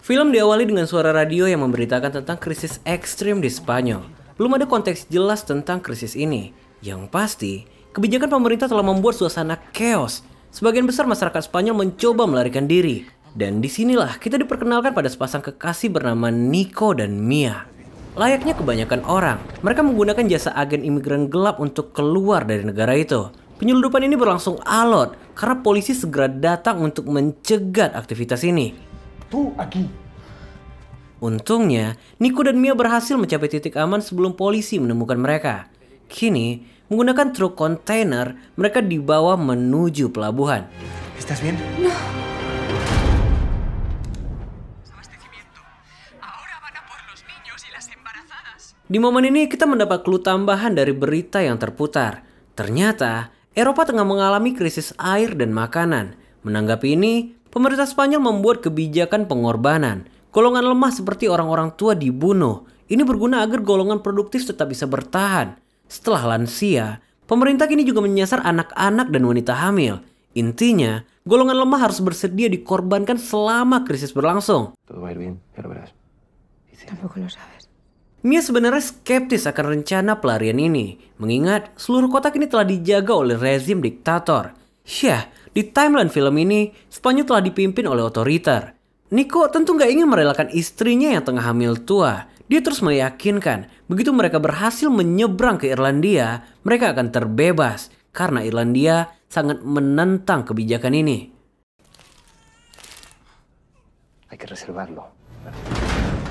Film diawali dengan suara radio yang memberitakan tentang krisis ekstrim di Spanyol. Belum ada konteks jelas tentang krisis ini. Yang pasti, kebijakan pemerintah telah membuat suasana chaos. Sebagian besar masyarakat Spanyol mencoba melarikan diri. Dan disinilah kita diperkenalkan pada sepasang kekasih bernama Nico dan Mia. Layaknya kebanyakan orang, mereka menggunakan jasa agen imigran gelap untuk keluar dari negara itu. Penyeludupan ini berlangsung alot karena polisi segera datang untuk mencegat aktivitas ini. Untungnya, Nico dan Mia berhasil mencapai titik aman sebelum polisi menemukan mereka. Kini, menggunakan truk kontainer, mereka dibawa menuju pelabuhan. ¿Estás bien? No. Di momen ini kita mendapat clue tambahan dari berita yang terputar. Ternyata, Eropa tengah mengalami krisis air dan makanan. Menanggapi ini, pemerintah Spanyol membuat kebijakan pengorbanan. Golongan lemah seperti orang-orang tua dibunuh. Ini berguna agar golongan produktif tetap bisa bertahan. Setelah lansia, pemerintah kini juga menyasar anak-anak dan wanita hamil. Intinya, golongan lemah harus bersedia dikorbankan selama krisis berlangsung. Tampoco lo sabes. Mia sebenarnya skeptis akan rencana pelarian ini, mengingat seluruh kota kini telah dijaga oleh rezim diktator. Syah, di timeline film ini, Spanyol telah dipimpin oleh otoriter. Nico tentu nggak ingin merelakan istrinya yang tengah hamil tua. Dia terus meyakinkan, begitu mereka berhasil menyeberang ke Irlandia, mereka akan terbebas, karena Irlandia sangat menentang kebijakan ini. Hay que reservarlo.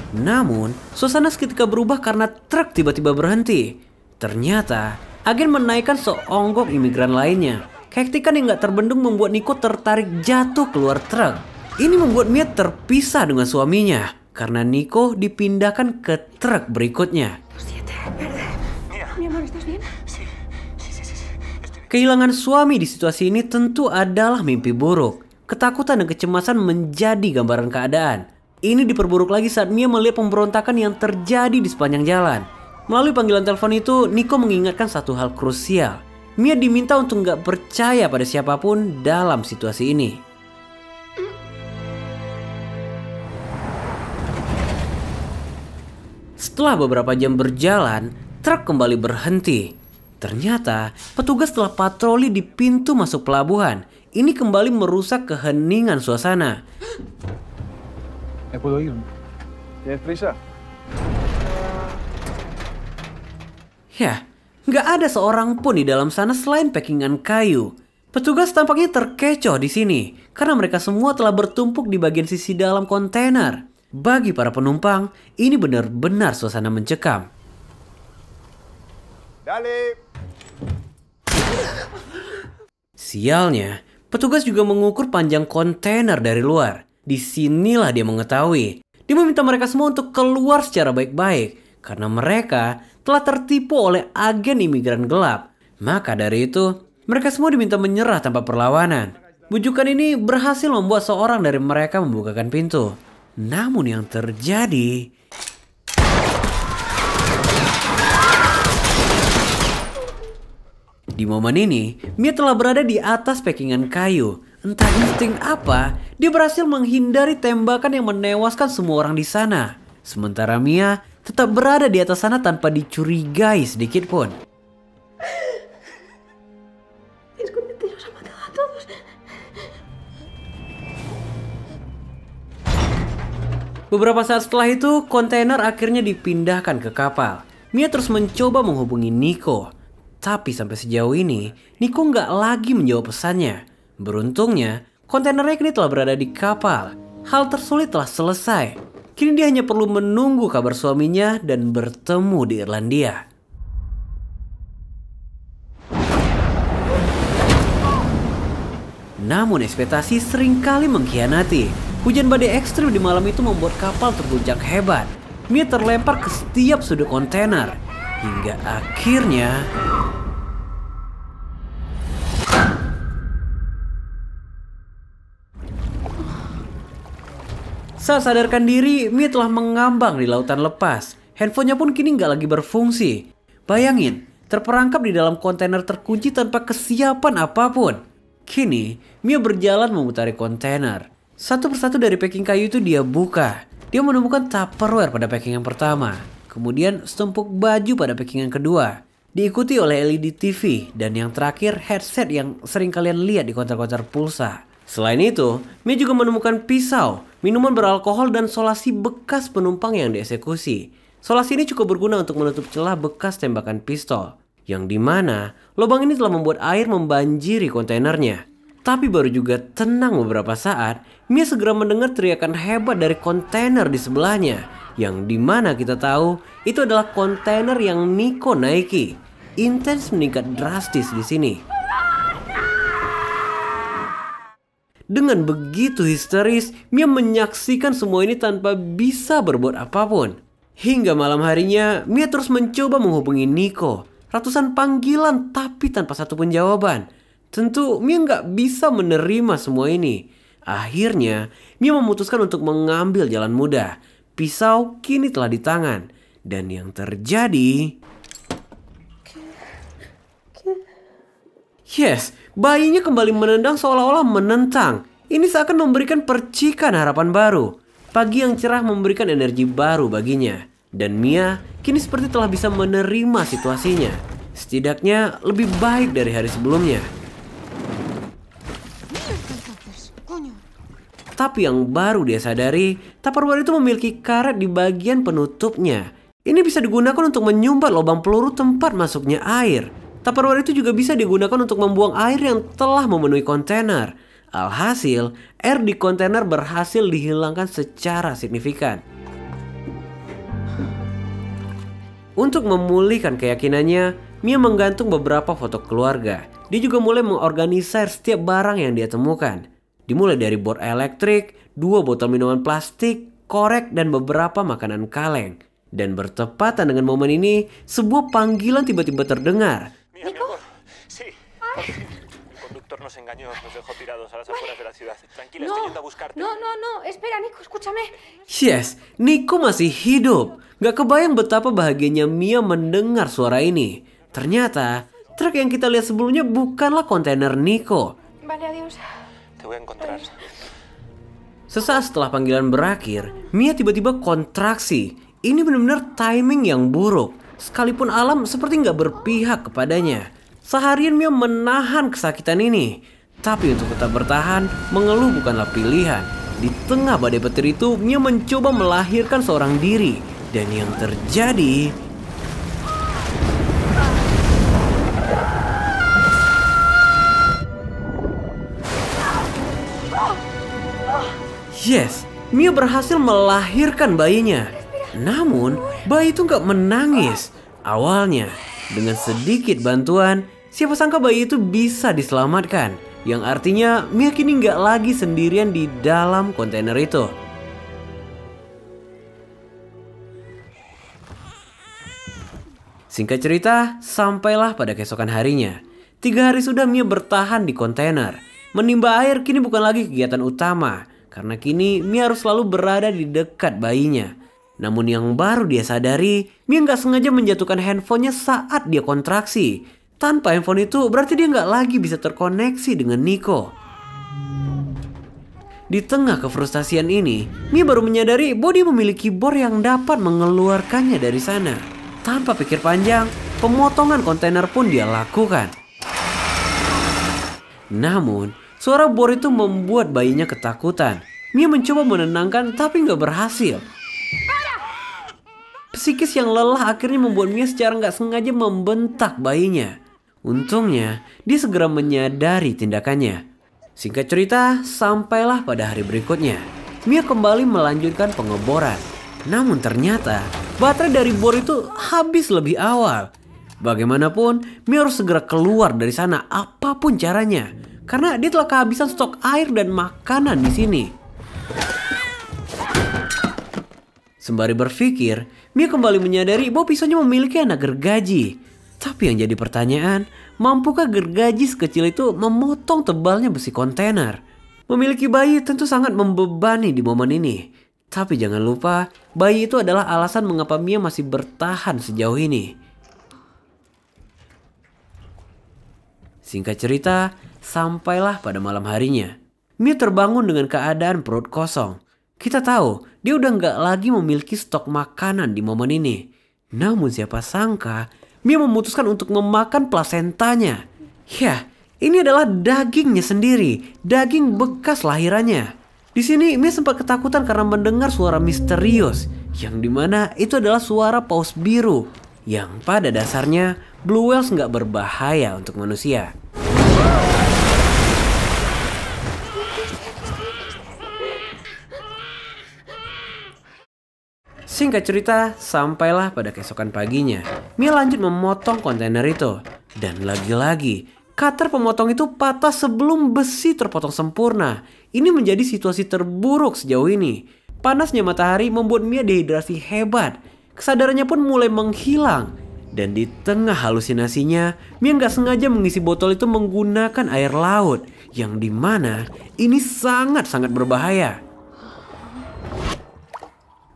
Namun, suasana seketika berubah karena truk tiba-tiba berhenti. Ternyata, agen menaikkan seonggok imigran lainnya. Kehektikan yang gak terbendung membuat Nico tertarik jatuh keluar truk. Ini membuat Mia terpisah dengan suaminya, karena Nico dipindahkan ke truk berikutnya. Mi amor, ¿estás bien? Kehilangan suami di situasi ini tentu adalah mimpi buruk. Ketakutan dan kecemasan menjadi gambaran keadaan. Ini diperburuk lagi saat Mia melihat pemberontakan yang terjadi di sepanjang jalan. Melalui panggilan telepon itu, Nico mengingatkan satu hal krusial. Mia diminta untuk nggak percaya pada siapapun dalam situasi ini. Setelah beberapa jam berjalan, truk kembali berhenti. Ternyata, petugas telah patroli di pintu masuk pelabuhan. Ini kembali merusak keheningan suasana. ¿Me puedo ir? ¿Tienes prisa? Ya, nggak ada seorang pun di dalam sana selain packingan kayu. Petugas tampaknya terkecoh di sini karena mereka semua telah bertumpuk di bagian sisi dalam kontainer. Bagi para penumpang, ini benar-benar suasana mencekam. Dale. Sialnya, petugas juga mengukur panjang kontainer dari luar. Disinilah dia mengetahui. Dia meminta mereka semua untuk keluar secara baik-baik karena mereka telah tertipu oleh agen imigran gelap. Maka dari itu, mereka semua diminta menyerah tanpa perlawanan. Bujukan ini berhasil membuat seorang dari mereka membukakan pintu. Namun yang terjadi... Di momen ini, Mia telah berada di atas packingan kayu. Entah insting apa, dia berhasil menghindari tembakan yang menewaskan semua orang di sana. Sementara Mia tetap berada di atas sana tanpa dicurigai sedikit pun. Beberapa saat setelah itu, kontainer akhirnya dipindahkan ke kapal. Mia terus mencoba menghubungi Nico. Tapi sampai sejauh ini, Nico nggak lagi menjawab pesannya. Beruntungnya, kontainernya kini telah berada di kapal. Hal tersulit telah selesai. Kini dia hanya perlu menunggu kabar suaminya dan bertemu di Irlandia. Namun ekspektasi seringkali mengkhianati. Hujan badai ekstrim di malam itu membuat kapal terguncang hebat. Mia terlempar ke setiap sudut kontainer. Hingga akhirnya... Saat sadarkan diri, Mia telah mengambang di lautan lepas. Handphonenya pun kini nggak lagi berfungsi. Bayangin, terperangkap di dalam kontainer terkunci tanpa kesiapan apapun. Kini, Mia berjalan memutari kontainer. Satu persatu dari packing kayu itu dia buka. Dia menemukan Tupperware pada packing yang pertama. Kemudian setumpuk baju pada packing yang kedua. Diikuti oleh LED TV. Dan yang terakhir headset yang sering kalian lihat di konter-konter pulsa. Selain itu, Mia juga menemukan pisau, minuman beralkohol dan solasi bekas penumpang yang dieksekusi. Solasi ini cukup berguna untuk menutup celah bekas tembakan pistol. Yang dimana lubang ini telah membuat air membanjiri kontainernya. Tapi baru juga tenang beberapa saat, Mia segera mendengar teriakan hebat dari kontainer di sebelahnya. Yang dimana kita tahu itu adalah kontainer yang Nico naiki. Intens meningkat drastis di sini. Dengan begitu histeris, Mia menyaksikan semua ini tanpa bisa berbuat apapun. Hingga malam harinya, Mia terus mencoba menghubungi Nico. Ratusan panggilan tapi tanpa satupun jawaban. Tentu Mia nggak bisa menerima semua ini. Akhirnya Mia memutuskan untuk mengambil jalan mudah. Pisau kini telah di tangan. Dan yang terjadi... Yes, bayinya kembali menendang seolah-olah menentang. Ini seakan memberikan percikan harapan baru. Pagi yang cerah memberikan energi baru baginya. Dan Mia kini seperti telah bisa menerima situasinya. Setidaknya lebih baik dari hari sebelumnya. Tapi yang baru dia sadari, Tupperware itu memiliki karet di bagian penutupnya. Ini bisa digunakan untuk menyumbat lubang peluru tempat masuknya air. Tupperware itu juga bisa digunakan untuk membuang air yang telah memenuhi kontainer. Alhasil, air di kontainer berhasil dihilangkan secara signifikan. Untuk memulihkan keyakinannya, Mia menggantung beberapa foto keluarga. Dia juga mulai mengorganisir setiap barang yang dia temukan. Dimulai dari bor elektrik, 2 botol minuman plastik, korek, dan beberapa makanan kaleng. Dan bertepatan dengan momen ini, sebuah panggilan tiba-tiba terdengar. ¿Nico? Sí. El conductor nos engañó, nos dejó tirados a las afueras de la ciudad. Tranquila, estoy yendo a buscarte. No, espera, Nico, escúchame. Yes, Nico masih hidup. Gak kebayang betapa bahagianya Mia mendengar suara ini. Ternyata, truk yang kita lihat sebelumnya bukanlah kontainer Nico. Vale, adiós. Te voy a encontrar. Sesaat setelah panggilan berakhir, Mia tiba-tiba kontraksi. Ini benar-benar timing yang buruk. Sekalipun alam seperti nggak berpihak kepadanya. Seharian Mia menahan kesakitan ini. Tapi untuk tetap bertahan, mengeluh bukanlah pilihan. Di tengah badai petir itu, Mia mencoba melahirkan seorang diri. Dan yang terjadi... Yes, Mia berhasil melahirkan bayinya. Namun, bayi itu nggak menangis. Awalnya, dengan sedikit bantuan, siapa sangka bayi itu bisa diselamatkan. Yang artinya, Mia kini nggak lagi sendirian di dalam kontainer itu. Singkat cerita, sampailah pada keesokan harinya. 3 hari sudah Mia bertahan di kontainer. Menimba air kini bukan lagi kegiatan utama. Karena kini Mia harus selalu berada di dekat bayinya. Namun yang baru dia sadari, Mia nggak sengaja menjatuhkan handphonenya saat dia kontraksi. Tanpa handphone itu berarti dia nggak lagi bisa terkoneksi dengan Nico. Di tengah kefrustasian ini, Mia baru menyadari bahwa dia memiliki bor yang dapat mengeluarkannya dari sana. Tanpa pikir panjang, pemotongan kontainer pun dia lakukan. Namun, suara bor itu membuat bayinya ketakutan. Mia mencoba menenangkan tapi nggak berhasil. Psikis yang lelah akhirnya membuat Mia secara nggak sengaja membentak bayinya. Untungnya, dia segera menyadari tindakannya. Singkat cerita, sampailah pada hari berikutnya. Mia kembali melanjutkan pengeboran. Namun ternyata, baterai dari bor itu habis lebih awal. Bagaimanapun, Mia harus segera keluar dari sana apapun caranya. Karena dia telah kehabisan stok air dan makanan di sini. Sembari berpikir, Mia kembali menyadari bahwa pisaunya memiliki anak gergaji. Tapi yang jadi pertanyaan, mampukah gergaji sekecil itu memotong tebalnya besi kontainer? Memiliki bayi tentu sangat membebani di momen ini. Tapi jangan lupa, bayi itu adalah alasan mengapa Mia masih bertahan sejauh ini. Singkat cerita, sampailah pada malam harinya. Mia terbangun dengan keadaan perut kosong. Kita tahu dia udah nggak lagi memiliki stok makanan di momen ini. Namun siapa sangka Mia memutuskan untuk memakan plasentanya. Ya, ini adalah dagingnya sendiri, daging bekas lahirannya. Di sini Mia sempat ketakutan karena mendengar suara misterius, yang dimana itu adalah suara paus biru, yang pada dasarnya blue whales nggak berbahaya untuk manusia. Singkat cerita, sampailah pada keesokan paginya. Mia lanjut memotong kontainer itu. Dan lagi-lagi, cutter pemotong itu patah sebelum besi terpotong sempurna. Ini menjadi situasi terburuk sejauh ini. Panasnya matahari membuat Mia dehidrasi hebat. Kesadarannya pun mulai menghilang. Dan di tengah halusinasinya, Mia nggak sengaja mengisi botol itu menggunakan air laut. Yang dimana ini sangat-sangat berbahaya.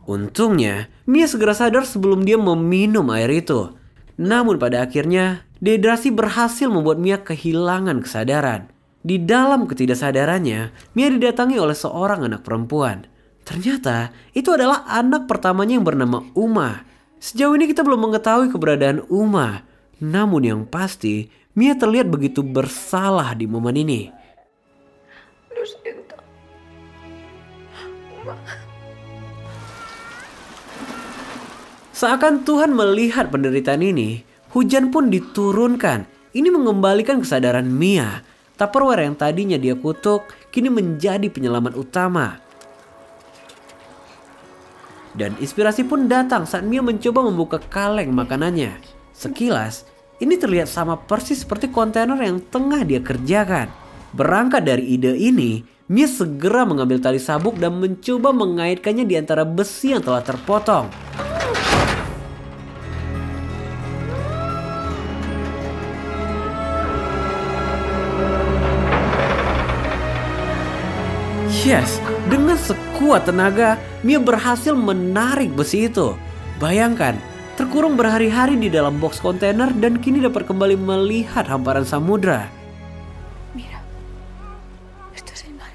Untungnya, Mia segera sadar sebelum dia meminum air itu. Namun pada akhirnya, dehidrasi berhasil membuat Mia kehilangan kesadaran. Di dalam ketidaksadarannya, Mia didatangi oleh seorang anak perempuan. Ternyata, itu adalah anak pertamanya yang bernama Uma. Sejauh ini kita belum mengetahui keberadaan Uma. Namun yang pasti, Mia terlihat begitu bersalah di momen ini. Lo siento. Seakan Tuhan melihat penderitaan ini, hujan pun diturunkan. Ini mengembalikan kesadaran Mia. Tupperware yang tadinya dia kutuk, kini menjadi penyelamat utama. Dan inspirasi pun datang saat Mia mencoba membuka kaleng makanannya. Sekilas, ini terlihat sama persis seperti kontainer yang tengah dia kerjakan. Berangkat dari ide ini, Mia segera mengambil tali sabuk dan mencoba mengaitkannya di antara besi yang telah terpotong. Yes, dengan sekuat tenaga, Mia berhasil menarik besi itu. Bayangkan, terkurung berhari-hari di dalam box kontainer dan kini dapat kembali melihat hamparan samudra. Mira, esto es el mar.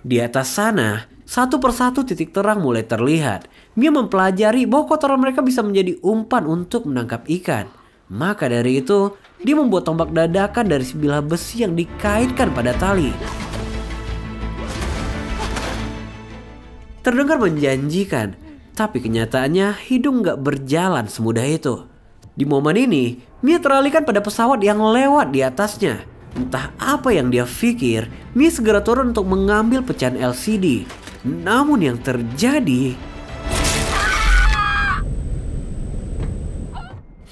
Di atas sana, satu persatu titik terang mulai terlihat. Mia mempelajari bahwa kotoran mereka bisa menjadi umpan untuk menangkap ikan. Maka dari itu, dia membuat tombak dadakan dari sebilah besi yang dikaitkan pada tali. Terdengar menjanjikan, tapi kenyataannya hidung gak berjalan semudah itu. Di momen ini, Mia teralihkan pada pesawat yang lewat di atasnya. Entah apa yang dia pikir, Mia segera turun untuk mengambil pecahan LCD. Namun yang terjadi...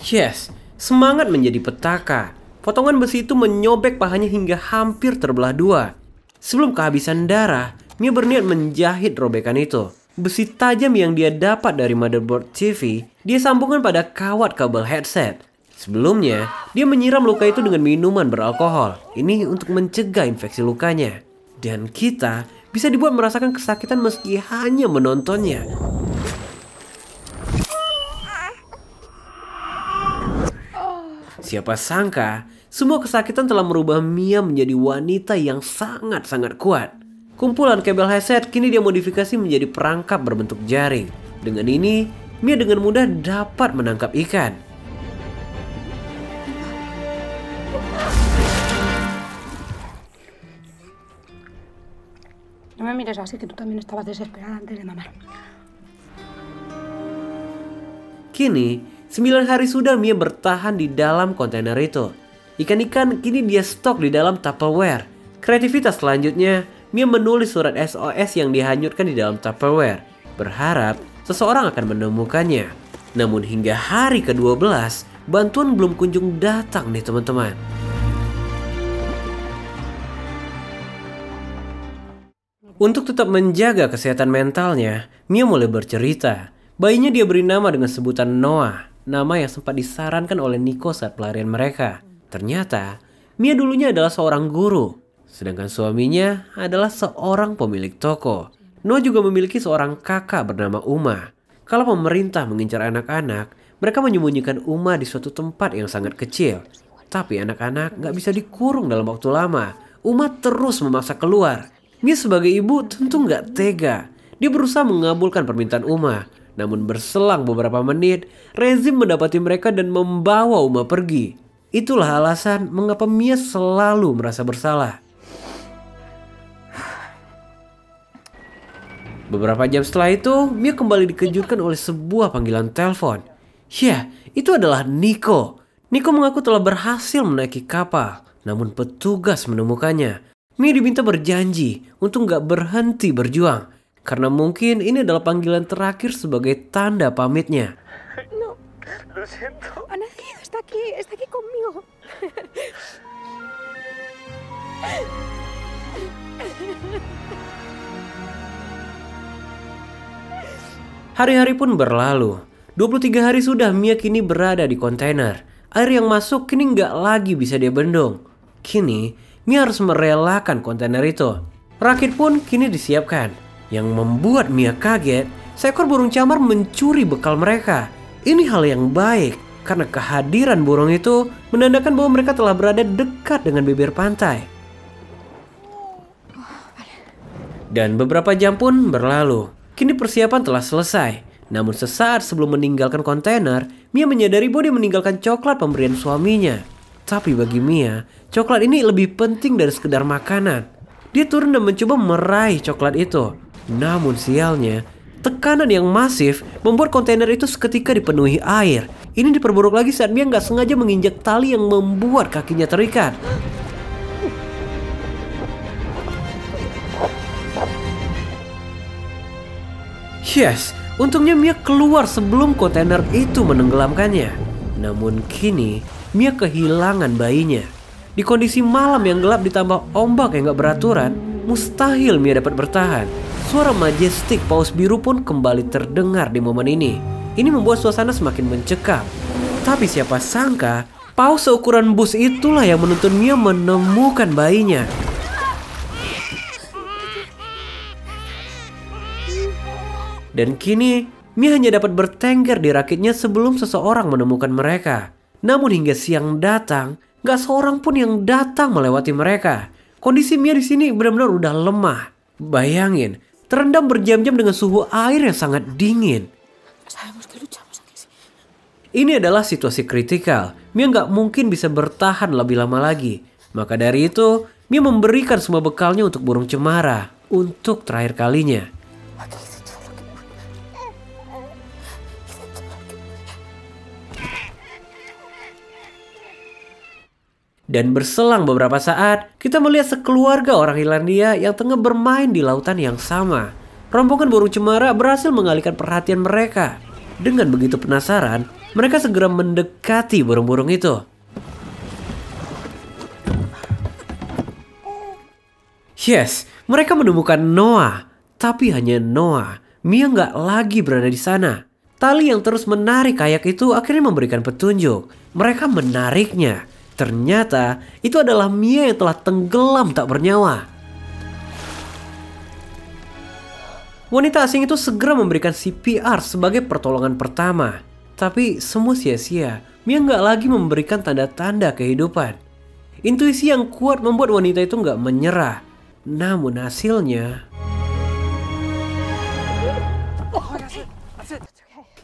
Yes, semangat menjadi petaka. Potongan besi itu menyobek pahanya hingga hampir terbelah dua. Sebelum kehabisan darah, Mia berniat menjahit robekan itu. Besi tajam yang dia dapat dari motherboard TV, dia sambungkan pada kawat kabel headset. Sebelumnya, dia menyiram luka itu dengan minuman beralkohol. Ini untuk mencegah infeksi lukanya. Dan kita bisa dibuat merasakan kesakitan meski hanya menontonnya. Siapa sangka, semua kesakitan telah merubah Mia menjadi wanita yang sangat-sangat kuat. Kumpulan kabel headset kini dia modifikasi menjadi perangkap berbentuk jaring. Dengan ini, Mia dengan mudah dapat menangkap ikan. No me mires así, que tú también estabas desesperada antes de mamar. Kini, 9 hari sudah Mia bertahan di dalam kontainer itu. Ikan-ikan kini dia stok di dalam Tupperware. Kreativitas selanjutnya, Mia menulis surat SOS yang dihanyutkan di dalam Tupperware, berharap seseorang akan menemukannya. Namun hingga hari ke-12, bantuan belum kunjung datang nih teman-teman. Untuk tetap menjaga kesehatan mentalnya, Mia mulai bercerita. Bayinya dia beri nama dengan sebutan Noah, nama yang sempat disarankan oleh Nico saat pelarian mereka. Ternyata, Mia dulunya adalah seorang guru. Sedangkan suaminya adalah seorang pemilik toko. Noah juga memiliki seorang kakak bernama Uma. Kalau pemerintah mengincar anak-anak, mereka menyembunyikan Uma di suatu tempat yang sangat kecil. Tapi anak-anak gak bisa dikurung dalam waktu lama. Uma terus memaksa keluar. Mia sebagai ibu tentu nggak tega. Dia berusaha mengabulkan permintaan Uma. Namun berselang beberapa menit, rezim mendapati mereka dan membawa Uma pergi. Itulah alasan mengapa Mia selalu merasa bersalah. Beberapa jam setelah itu, Mia kembali dikejutkan oleh sebuah panggilan telepon. Ya, itu adalah Nico. Nico mengaku telah berhasil menaiki kapal, namun petugas menemukannya. Mia diminta berjanji untuk nggak berhenti berjuang, karena mungkin ini adalah panggilan terakhir sebagai tanda pamitnya. No. Lo siento. Ha nacido, está aquí conmigo. Hari-hari pun berlalu. 23 hari sudah Mia kini berada di kontainer. Air yang masuk kini nggak lagi bisa dia bendung. Kini Mia harus merelakan kontainer itu. Rakit pun kini disiapkan. Yang membuat Mia kaget, seekor burung camar mencuri bekal mereka. Ini hal yang baik, karena kehadiran burung itu menandakan bahwa mereka telah berada dekat dengan bibir pantai. Dan beberapa jam pun berlalu. Kini persiapan telah selesai. Namun sesaat sebelum meninggalkan kontainer, Mia menyadari bahwa dia meninggalkan coklat pemberian suaminya. Tapi bagi Mia, coklat ini lebih penting dari sekedar makanan. Dia turun dan mencoba meraih coklat itu. Namun sialnya, tekanan yang masif membuat kontainer itu seketika dipenuhi air. Ini diperburuk lagi saat Mia nggak sengaja menginjak tali yang membuat kakinya terikat. Yes, untungnya Mia keluar sebelum kontainer itu menenggelamkannya. Namun kini Mia kehilangan bayinya. Di kondisi malam yang gelap ditambah ombak yang gak beraturan, mustahil Mia dapat bertahan. Suara majestik paus biru pun kembali terdengar di momen ini. Ini membuat suasana semakin mencekam. Tapi siapa sangka, paus seukuran bus itulah yang menuntun Mia menemukan bayinya. Dan kini, Mia hanya dapat bertengger di rakitnya sebelum seseorang menemukan mereka. Namun hingga siang datang, gak seorang pun yang datang melewati mereka. Kondisi Mia di sini benar-benar udah lemah. Bayangin, terendam berjam-jam dengan suhu air yang sangat dingin. Ini adalah situasi kritikal. Mia gak mungkin bisa bertahan lebih lama lagi. Maka dari itu, Mia memberikan semua bekalnya untuk burung cemara untuk terakhir kalinya. Dan berselang beberapa saat, kita melihat sekeluarga orang Irlandia yang tengah bermain di lautan yang sama. Rombongan burung cemara berhasil mengalihkan perhatian mereka. Dengan begitu penasaran, mereka segera mendekati burung-burung itu. Yes, mereka menemukan Noah. Tapi hanya Noah. Mia nggak lagi berada di sana. Tali yang terus menarik kayak itu akhirnya memberikan petunjuk. Mereka menariknya. Ternyata itu adalah Mia yang telah tenggelam tak bernyawa. Wanita asing itu segera memberikan CPR sebagai pertolongan pertama. Tapi semua sia-sia. Mia nggak lagi memberikan tanda-tanda kehidupan. Intuisi yang kuat membuat wanita itu nggak menyerah. Namun hasilnya...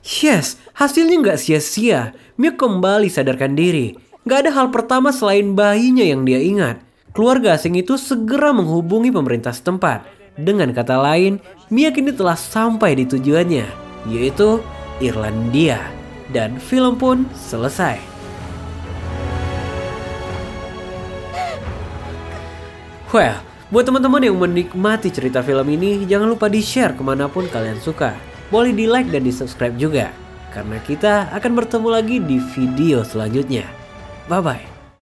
Yes, hasilnya nggak sia-sia. Mia kembali sadarkan diri. Gak ada hal pertama selain bayinya yang dia ingat. Keluarga asing itu segera menghubungi pemerintah setempat. Dengan kata lain, Mia kini telah sampai di tujuannya, yaitu Irlandia. Dan film pun selesai. Well, buat teman-teman yang menikmati cerita film ini, jangan lupa di-share kemanapun kalian suka. Boleh di-like dan di-subscribe juga. Karena kita akan bertemu lagi di video selanjutnya. Bye-bye.